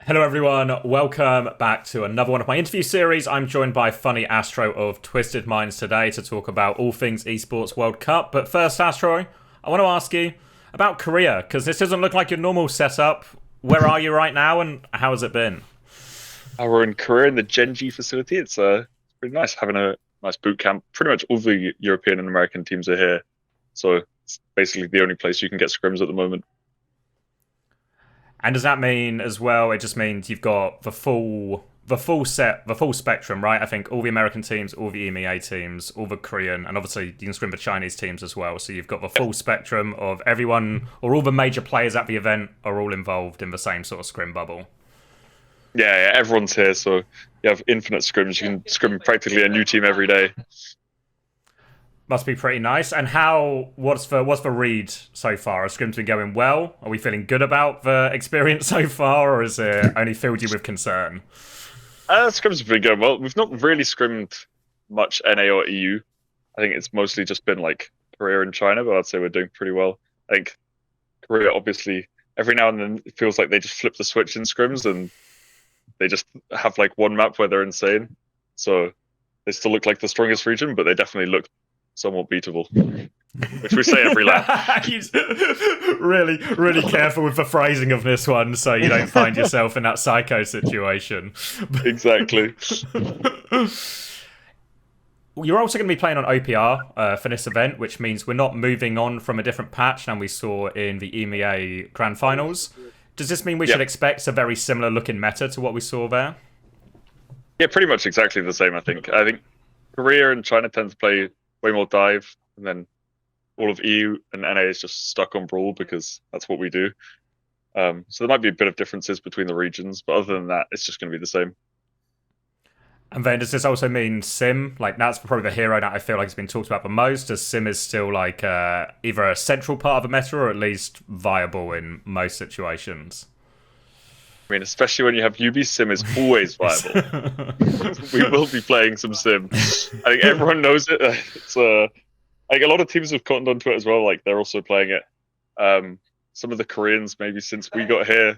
Hello everyone, welcome back to another one of my interview series. I'm joined by FunnyAstro of Twisted Minds today to talk about all things esports World Cup. But first, Astro, I want to ask you about Korea, because this doesn't look like your normal setup. Where are you right now and how has it been? We're in Korea in the Genji facility. It's pretty nice having a nice boot camp. Pretty much all the European and American teams are here, so it's basically the only place you can get scrims at the moment. And does that mean as well, it just means you've got the full spectrum, right? I think all the American teams, all the EMEA teams, all the Korean, and obviously you can scrim the Chinese teams as well. So you've got the full spectrum of everyone, or all the major players at the event are all involved in the same sort of scrim bubble. Yeah, everyone's here, so you have infinite scrims. You can scrim practically a new team every day. Must be pretty nice. And what's the read so far? Are scrims been going well? Are we feeling good about the experience so far, or has it only filled you with concern? Scrims have been going well. We've not really scrimmed much NA or EU. I think it's mostly just been like Korea and China, but I'd say we're doing pretty well. I think Korea, obviously, every now and then it feels like they just flip the switch in scrims and they just have like one map where they're insane. So they still look like the strongest region, but they definitely look somewhat beatable, which we say every lap. He's really careful with the phrasing of this one so you don't find yourself in that psycho situation. Exactly. You're also going to be playing on OPR for this event, which means we're not moving on from a different patch than we saw in the EMEA Grand Finals. Does this mean we should expect a very similar looking meta to what we saw there? Yeah, pretty much exactly the same, I think. I think Korea and China tend to play way more dive, and then all of EU and NA is just stuck on Brawl because that's what we do. So there might be a bit of differences between the regions, but other than that, it's just going to be the same. And then does this also mean Sim? Like, that's probably the hero that I feel like has been talked about the most, as Sim is still like either a central part of the meta or at least viable in most situations. I mean, especially when you have Youbi, Sim is always viable. We will be playing some Sim. I think everyone knows it. It's like a lot of teams have cottoned onto it as well. Like they're also playing it. Some of the Koreans, maybe since we got here,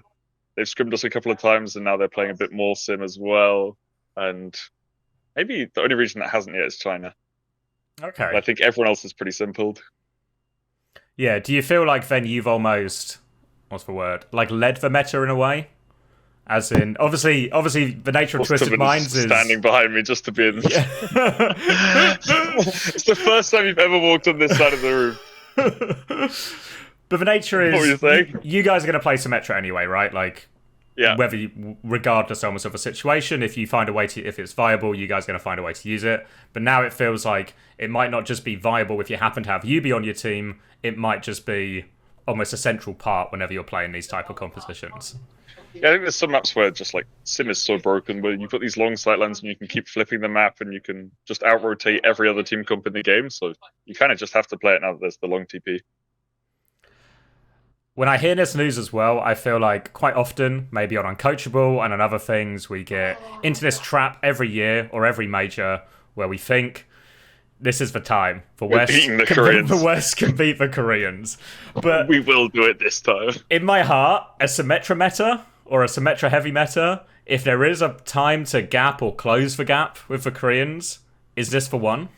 they've scrimmed us a couple of times, and now they're playing a bit more Sim as well. And maybe the only region that hasn't yet is China. Okay. But I think everyone else is pretty simpled. Yeah. Do you feel like then you've almost, what's the word, like led the meta in a way? As in, obviously, the nature of Twisted Minds is standing behind me just to be in. Yeah. It's the first time you've ever walked on this side of the room. But the nature is, what were you saying? You guys are going to play Symmetra anyway, right? Like, yeah. Whether you, regardless almost of a situation, if you find a way to, if it's viable, you guys are going to find a way to use it. But now it feels like it might not just be viable if you happen to have Youbi on your team. It might just be almost a central part whenever you're playing these type of compositions. Yeah, I think there's some maps where just like Sim is so broken, where you've got these long sight lines and you can keep flipping the map and you can just out-rotate every other team comp in the game. So you kind of just have to play it now that there's the long TP. When I hear this news as well, I feel like quite often, maybe on Uncoachable and on other things, we get into this trap every year or every major where we think this is the time for West. The West can beat the Koreans. But we will do it this time. In my heart, a Symmetra meta or a Symmetra heavy meta, if there is a time to gap or close the gap with the Koreans, is this the one?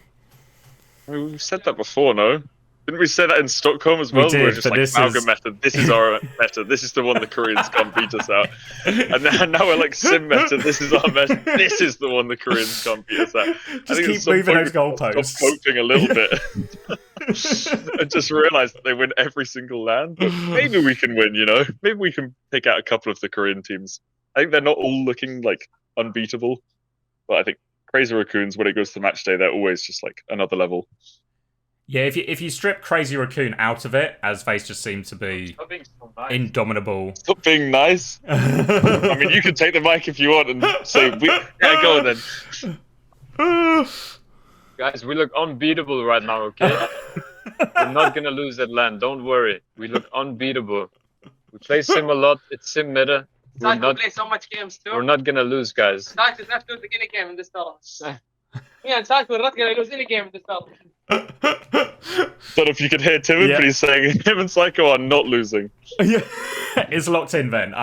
I mean, we've said that before, no? Didn't we say that in Stockholm as well? We did, we're just like, Malga meta. This is our meta. This is the one the Koreans can't beat us out. And now we're like, Sim meta. This is our meta. This is the one the Koreans can't beat us out. Just keep moving those goalposts. Stop coping a little bit. And just realise that they win every single land. But maybe we can win, you know? Maybe we can pick out a couple of the Korean teams. I think they're not all looking like unbeatable. But I think Crazy Raccoons, when it goes to match day, they're always just like another level. Yeah, if you strip Crazy Raccoon out of it, as they just seem to be indomitable. Stop being nice. I mean, you can take the mic if you want and say, yeah, go on then. Guys, we look unbeatable right now, okay? We're not gonna lose that land, don't worry. We look unbeatable. We play Sim a lot, it's Sim meta. We play so much games too. We're not gonna lose, guys. Sark is not losing any game in this tournament. Yeah, Sark, we're not gonna lose any game in this tournament. Don't know if you can hear Timon, but he's saying him and Psycho are not losing. Yeah, it's locked in then.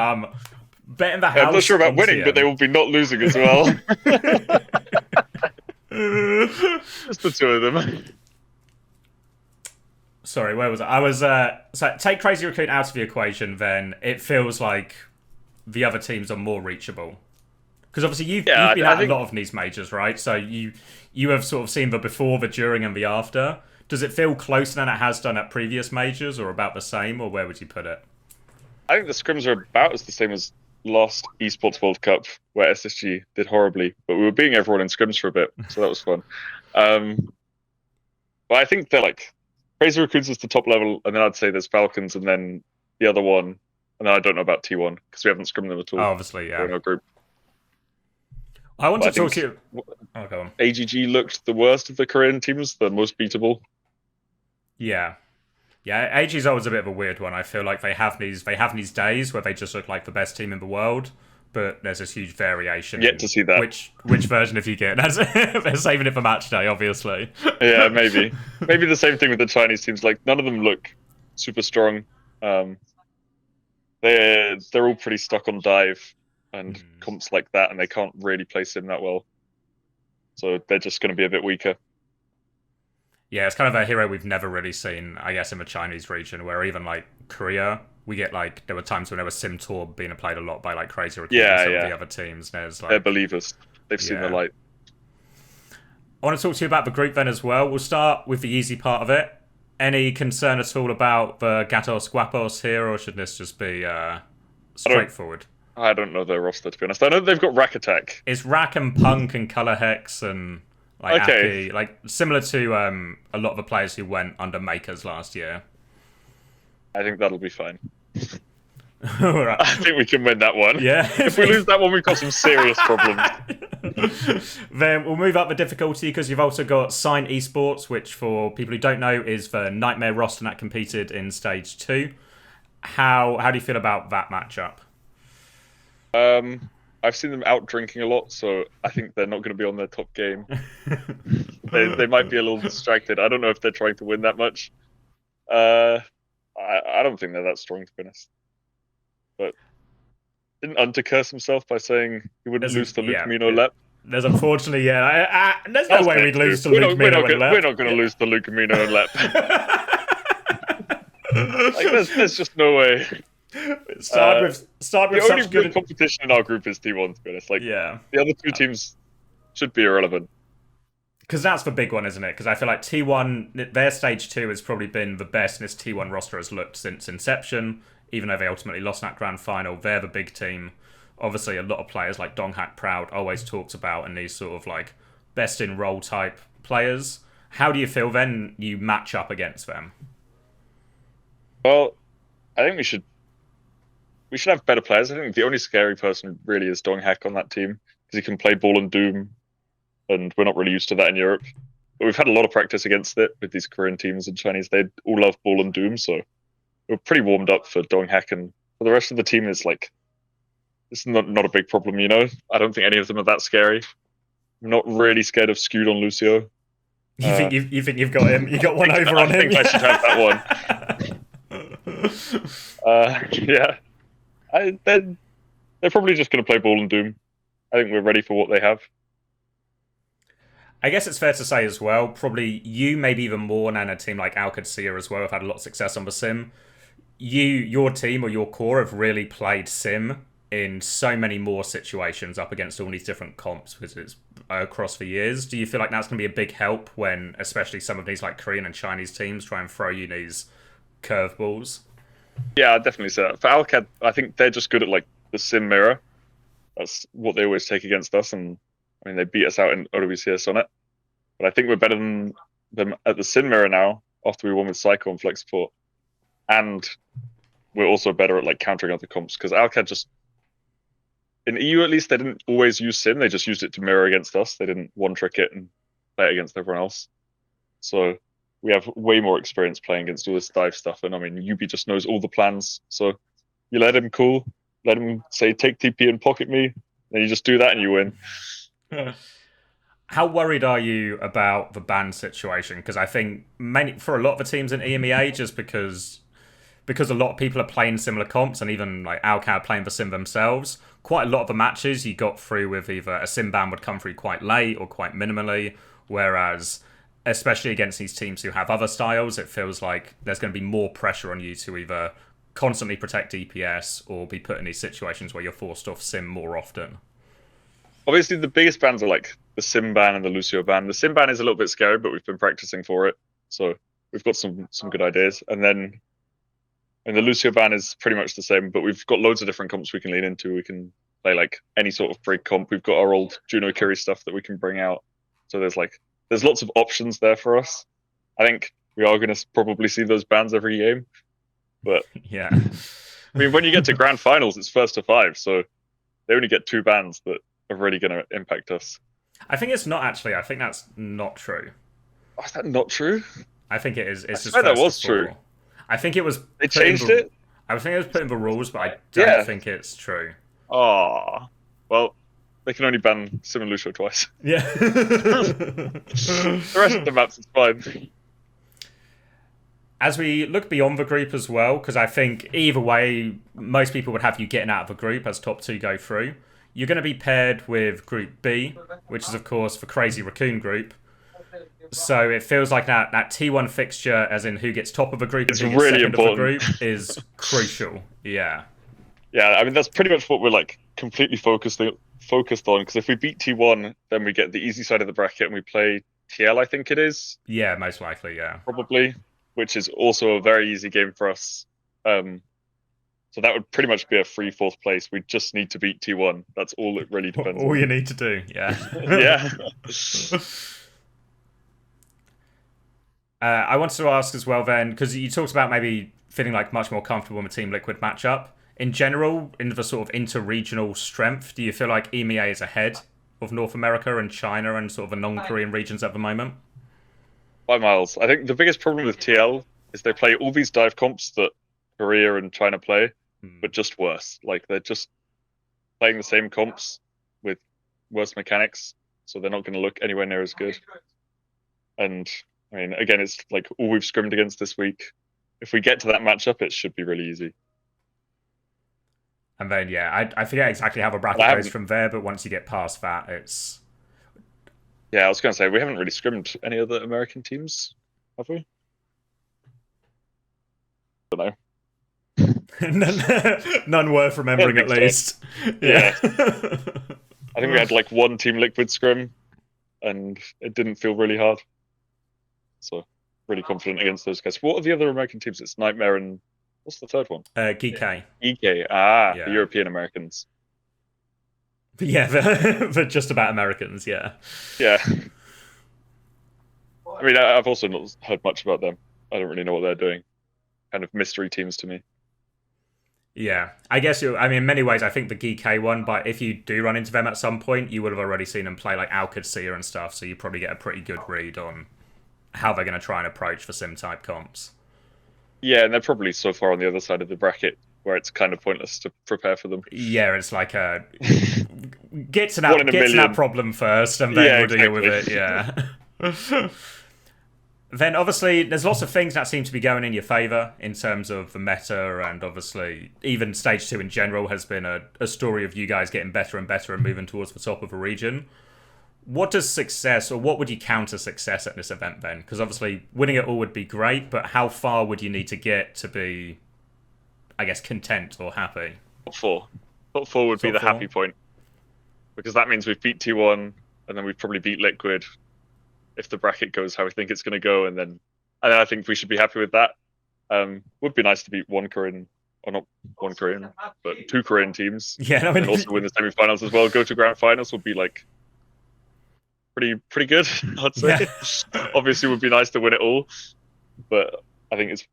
betting the house. I'm not sure about on winning, TM. but they will be not losing as well. Just the two of them. Sorry, where was I? I was so take Crazy Raccoon out of the equation, then it feels like the other teams are more reachable. Because obviously you've been at a lot of these majors, right? So you have sort of seen the before, the during, and the after. Does it feel closer than it has done at previous majors, or about the same, or where would you put it? I think the scrims are about as the same as last Esports World Cup, where SSG did horribly, but we were beating everyone in scrims for a bit, so that was fun. But I think they're like Crazy Raccoons is the top level, and then I'd say there's Falcons, and then the other one, and then I don't know about T1 because we haven't scrimmed them at all. Oh, obviously, yeah. In our group. I want to talk to you. Oh, go on. AGG looked the worst of the Korean teams, the most beatable. Yeah. Yeah, AG's always a bit of a weird one. I feel like they have these days where they just look like the best team in the world, but there's this huge variation. Yet to see that. Which version of you get? They're saving it for match day, obviously. Yeah, maybe. Maybe the same thing with the Chinese teams. Like, none of them look super strong. They're all pretty stuck on dive and comps like that, and they can't really play sim that well. So they're just going to be a bit weaker. Yeah, it's kind of a hero we've never really seen, I guess, in the Chinese region, where even like Korea, we get like there were times when there was Sim Tour being played a lot by like Crazy Raccoons and the other teams. There's like they're believers. They've seen the light. I want to talk to you about the group then as well. We'll start with the easy part of it. Any concern at all about the Gatos Guapos here, or should this just be straightforward? I don't know their roster, to be honest. I know they've got Rack Attack. It's Rack and Punk and Color Hex and like Aki, like similar to a lot of the players who went under Makers last year. I think that'll be fine. All right. I think we can win that one. Yeah. If we lose that one, we've got some serious problems. Then we'll move up the difficulty because you've also got Sign Esports, which for people who don't know is the Nightmare roster that competed in Stage 2. How do you feel about that matchup? I've seen them out drinking a lot, so I think they're not going to be on their top game. They might be a little distracted. I don't know if they're trying to win that much. I don't think they're that strong, to be honest. But didn't Unter curse himself by saying he wouldn't lose to Luke Mino Lep? There's unfortunately, there's no way we'd lose to Luke Mino and Lep. We're not going to lose to Luke Mino and Lep. Like, there's just no way. Start with the only such good competition in our group is T1, to be honest. Like, the other two teams should be irrelevant. Because that's the big one, isn't it? Because I feel like T1, their Stage 2 has probably been the best this T1 roster has looked since inception. Even though they ultimately lost that grand final, they're the big team. Obviously, a lot of players like Donghak Proud always talked about in these sort of like best in role type players. How do you feel then you match up against them? Well, I think we should have better players. I think the only scary person really is Donghak on that team because he can play Ball and Doom, and we're not really used to that in Europe. But we've had a lot of practice against it with these Korean teams and Chinese. They all love Ball and Doom, so we're pretty warmed up for Donghak, and for the rest of the team is like, it's not a big problem, you know? I don't think any of them are that scary. I'm not really scared of Skewed on Lucio. You think you've got him? You got one over on him? I think I should have that one. They're probably just going to play Ball and Doom. I think we're ready for what they have. I guess it's fair to say as well, probably you, maybe even more than a team like Alcacia as well, have had a lot of success on the sim. Your team or your core have really played sim in so many more situations up against all these different comps because it's across the years. Do you feel like that's going to be a big help when especially some of these like Korean and Chinese teams try and throw you these curveballs? Yeah, I'd definitely say that. For Alcad, I think they're just good at like the sim mirror. That's what they always take against us, and I mean they beat us out in OWCS on it. But I think we're better than them at the sim mirror now after we won with Psycho and Flex Support. And we're also better at like countering other comps because Alcad just in EU at least they didn't always use sim, they just used it to mirror against us. They didn't one trick it and play it against everyone else. So we have way more experience playing against all this dive stuff, and I mean Youbi just knows all the plans. So you let him let him say take TP and pocket me, then you just do that and you win. How worried are you about the ban situation? Because I think for a lot of the teams in EMEA, just because because a lot of people are playing similar comps, and even like Alcad playing the sim themselves, quite a lot of the matches you got through with either a sim ban would come through quite late or quite minimally, whereas especially against these teams who have other styles, it feels like there's going to be more pressure on you to either constantly protect DPS or be put in these situations where you're forced off sim more often. Obviously, the biggest bans are like the sim ban and the Lucio ban. The sim ban is a little bit scary, but we've been practicing for it, so we've got some good ideas. And then, and the Lucio ban is pretty much the same, but we've got loads of different comps we can lean into. We can play like any sort of brig comp. We've got our old Juno Kiri stuff that we can bring out. So there's lots of options there for us. I think we are going to probably see those bans every game, but yeah. I mean, when you get to grand finals, it's first to 5, so they only get 2 bans that are really going to impact us. I think it's not actually. I think that's not true. Oh, is that not true? I think it is. It's I just swear that first was to 4. true. I think it was. They changed it? I think it was put in the rules, but I don't think it's true. Oh, well, they can only ban Sim and Lucio twice. Yeah. The rest of the maps is fine. As we look beyond the group as well, because I think either way, most people would have you getting out of the group as top 2 go through. You're going to be paired with Group B, which is, of course, the Crazy Raccoon group. So it feels like that T1 fixture, as in who gets top of a group and who gets really second important. of the group, is crucial. Yeah. Yeah, I mean, that's pretty much what we're like completely focused on, because if we beat T1, then we get the easy side of the bracket and we play TL, I think it is. Yeah, most likely, yeah. Probably, which is also a very easy game for us. So that would pretty much be a free 4th place. We just need to beat T1. That's all it really depends on. All you need to do, yeah. Yeah. I wanted to ask as well then, because you talked about maybe feeling like much more comfortable in the Team Liquid matchup. In general, in the sort of inter-regional strength, do you feel like EMEA is ahead of North America and China and sort of the non-Korean regions at the moment? By miles. I think the biggest problem with TL is they play all these dive comps that Korea and China play, but just worse. Like, they're just playing the same comps with worse mechanics, so they're not going to look anywhere near as good. And, I mean, again, it's like all we've scrimmed against this week. If we get to that matchup, it should be really easy. And then, yeah, I forget exactly how the bracket goes from there, but once you get past that, it's... Yeah, I was going to say, we haven't really scrimmed any other American teams, have we? I don't know. None worth remembering, at least. So. Yeah. I think we had like 1 Team Liquid scrim, and it didn't feel really hard. So, really confident against those guys. What are the other American teams? It's Nightmare and... What's the third one? GK. EK. Yeah. The European Americans. Yeah, they're just about Americans, yeah. Yeah. I mean, I've also not heard much about them. I don't really know what they're doing. Kind of mystery teams to me. Yeah, I guess in many ways, I think the GK one, but if you do run into them at some point, you would have already seen them play like Alcad and stuff, so you probably get a pretty good read on how they're going to try and approach the sim-type comps. Yeah, and they're probably so far on the other side of the bracket where it's kind of pointless to prepare for them. Yeah, it's like get to that problem first, and then we'll deal with it, yeah. Then, obviously, there's lots of things that seem to be going in your favour in terms of the meta, and obviously, even Stage 2 in general has been a story of you guys getting better and better and moving towards the top of the region. What does success, or what would you count as success at this event then? Because obviously, winning it all would be great, but how far would you need to get to be, I guess, content or happy? Top 4. Top 4 would be the happy point. Because that means we've beat T1, and then we've probably beat Liquid, if the bracket goes how we think it's going to go, and then I think we should be happy with that. Would be nice to beat 1 Korean, or not 1 Korean, but 2 Korean teams. Yeah, I mean, and also win the semi-finals as well. Go to grand finals would be like pretty good, I'd say. Yeah. Obviously, would be nice to win it all, but I think it's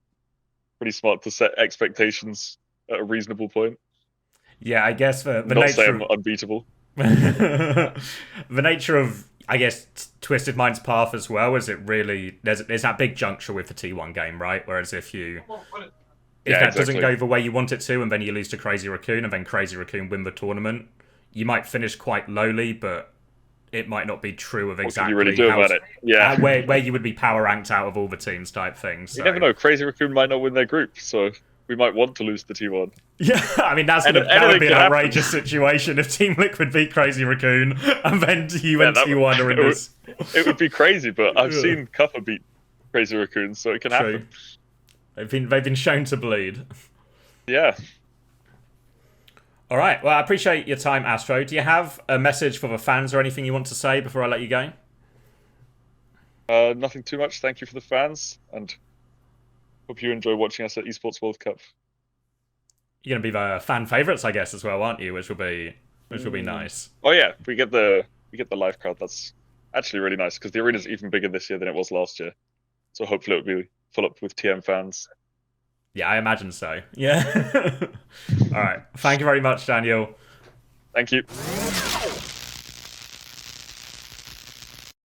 pretty smart to set expectations at a reasonable point. Yeah, I guess the not nature say I'm unbeatable. The nature of, I guess, Twisted Mind's path as well, is it really there's that big juncture with the T1 game, right? Whereas if that doesn't go the way you want it to, and then you lose to Crazy Raccoon, and then Crazy Raccoon win the tournament, you might finish quite lowly, but it might not be true of exactly what can you really do about it. Yeah, where you would be power ranked out of all the teams type things. So. You never know. Crazy Raccoon might not win their group, so we might want to lose the T1. Yeah, I mean that would be an outrageous situation if Team Liquid beat Crazy Raccoon and then you and T1 are in this. It would be crazy, but I've seen Cuppa beat Crazy Raccoon, so it can happen. They've been shown to bleed. Yeah. All right. Well, I appreciate your time, Astro. Do you have a message for the fans or anything you want to say before I let you go? Nothing too much. Thank you for the fans, and hope you enjoy watching us at Esports World Cup. You're gonna be the fan favourites, I guess, as well, aren't you? Which will be nice. Oh yeah, we get the live crowd. That's actually really nice because the arena's even bigger this year than it was last year. So hopefully it'll be full up with TM fans. Yeah, I imagine so. Yeah. All right. Thank you very much, Daniel. Thank you.